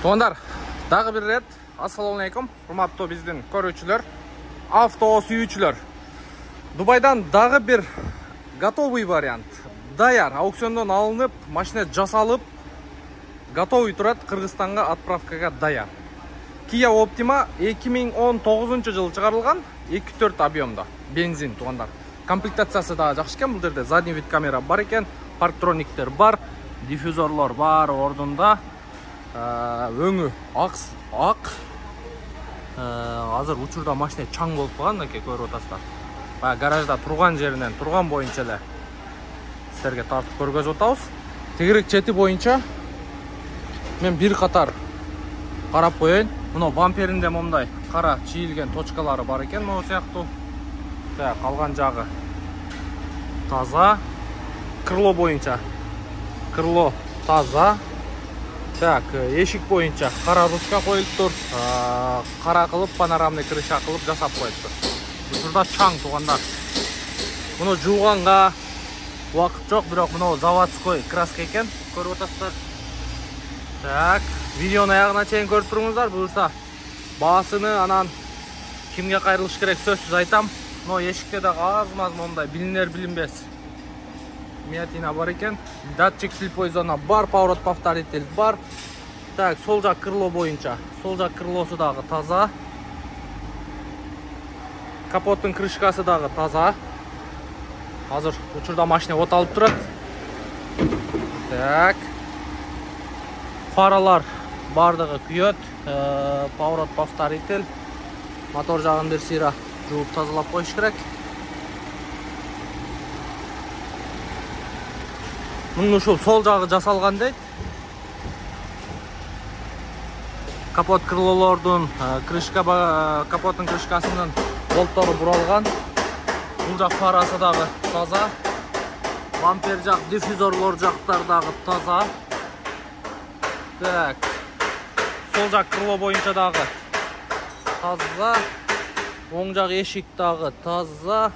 Туугандар, дагы бир рет ассаламу алейкум, урматтуу биздин көрүүчүлөр, авто сүйүүчүлөр. Дубайдан дагы бир готовый вариант. Даяр аукциондон алынып, машина жасалып, готовый турат, Кыргызстанга отправкага даяр. Kia Optima 2019 жылы чыгарылган, 2.4 объемда, бензин туугандар. Комплектациясы да жакшы экен, бул жерде задний вид камера бар экен, парктрониктер бар, диффузорлор бар ордунда. Өңү ак. Азыр учурда машина чаң болуп калган, эке көрүп атасыздар. Баягы гаражда турган жеринен турган боюнча эле силерге тартып көргөзүп атабыз. Тегерек чети боюнча мен бир катар карап коеюн. Мына бамперинде момундай кара чийилген точкалары бар экен, могу сыяктуу. Калган жагы таза. Крыло боюнча крыло таза. Так, эшик боюнча кара ручка коюлуптур. Кара кылып панорамный крыша кылып жасап коюптур. Учурда чаң туугандар. Муну жууганга убакыт жок, бирок мына заводской краска экен, көрүп атасыздар. Так, видеону аягына чейин көрүп туруңуздар. Буюрса баасыны анан кимге кайрылыш керек сөзсүз айтам. Но эшикте дагы аз-маз мондай билинер билинбес миятина бар экен. Датчик слепой зона бар, поворот повторитель бар. Так, сол жак крыло боюнча, сол жак крылосу дагы таза. Капоттун крышкасы дагы таза. Азыр учурда машина от алып турат. Так. Фаралар бардыгы күйөт. Поворот повторитель. Мотор жагын бир сыйра жууп тазалап коюш керек. Мунун ушул сол жагы жасалган дейт. Капот крылолордун капоттун крышкасынын болтору буралган. Бул жак фарасы дагы таза. Бампер жак, диффузорлор жактар дагы таза. Так. Сол жак крыло боюнча дагы таза. Оң жак эшик дагы таза.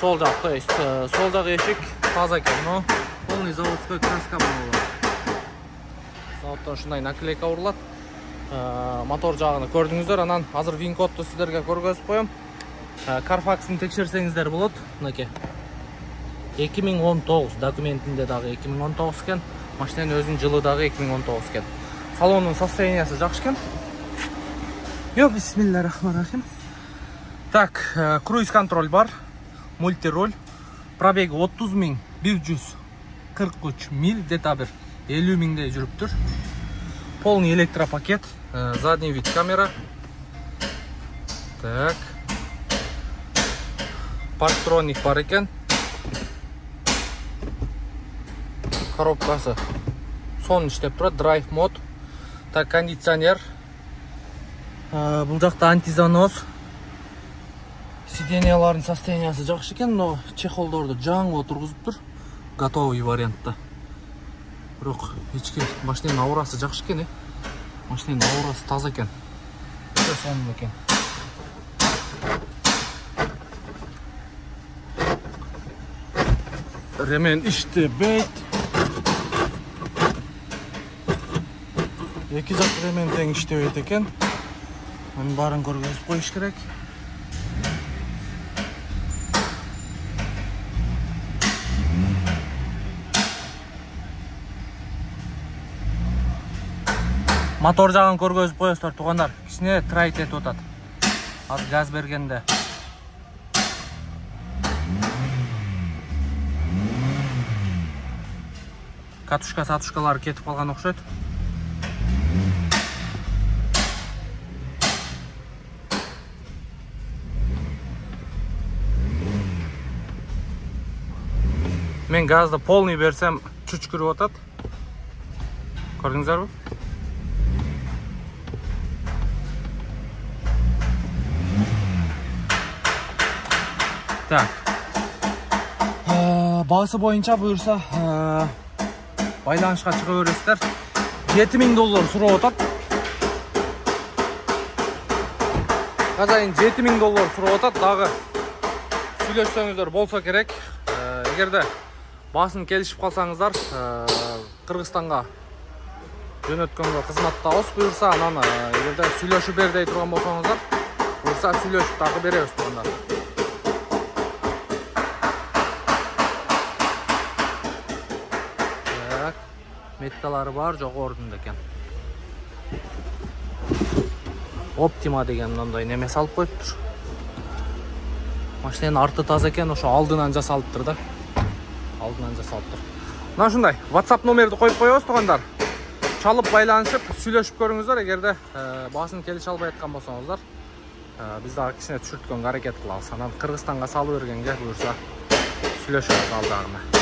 Сол жак, то есть сол жак эшик таза экен, но полный заводской краска болот. Заводдон ушундай наклейка урулат. Мотор жагын көрдүңүздөр, анан азыр вин-кодду сиздерге көргөзүп коем. Carfax'ын текшерсеңиздер болот. Мынакей. 2019 документинде дагы 2019 экен. Машинанын өзүнүн жылы дагы 2019 экен. Салондун состояниясы жакшы экен. Бисмиллахиррахманиррахим. Так, круиз контроль бар, мультируль. Пробеги 30.143 миль, где-то бир 50 миңдей жүрүптүр. Полный электропакет, задний вид камера. Так. Парктроник бар экен. Коробкасы сонун иштеп турат, драйв мод. Так, кондиционер. Бул жакта антизанос. Сиденьялардын состояниясы жакшы экен, но чехолдорду жаңы отургузуптур. Готовый вариантта. Бирок ички машинанын аурасы жакшы экен, Машинанын аурасы таза экен. Өтө сонун экен. Ремен иштебейт. Эки жак ремен тең иштебейт экен. Мунун баарын көргөзүп коюш керек. Мотор жагын көргөзүп коесуздар туугандар. Кичине трайт этип атат. Az газ бергенде. Катушкалары кетип калган окшойт. Мен газды полный берсем чүчкүрүп атат. Көрдүңүздөрбү? Так. Баасы боюнча буюрса байланышка чыга бересиздер. $7000 сурап атат. Казайын $7000 сурап атат. Дагы сүйлөшсөңүздөр болсо керек. Эгерде басын келишип калсаңыздар, Кыргызстанга жөнөткөнгө кызматтабыз. Буюрса анан эгерде сүйлөшүп бер дей турган болсоңуздар, буюрса сүйлөшүп дагы беребиз туугандар. Так, меткалары бар, жогоруда экен. Optima деген мындай неме салып коюптур. Машинанын арты таза экен, ошо алдынан жасалыптыр да. Алдынан жасалыптыр. Мына ушундай WhatsApp номерди коюп коебуз туугандар. Чалып байланышып, сүйлөшүп көрүңүздөр. Эгерде баасын келише албай аткан болсоңуздар, биз дагы кичине түшүрткөнгө аракет кылабыз. Анан Кыргызстанга салып бергенге буюрса сүйлөшөбүз алдагыны.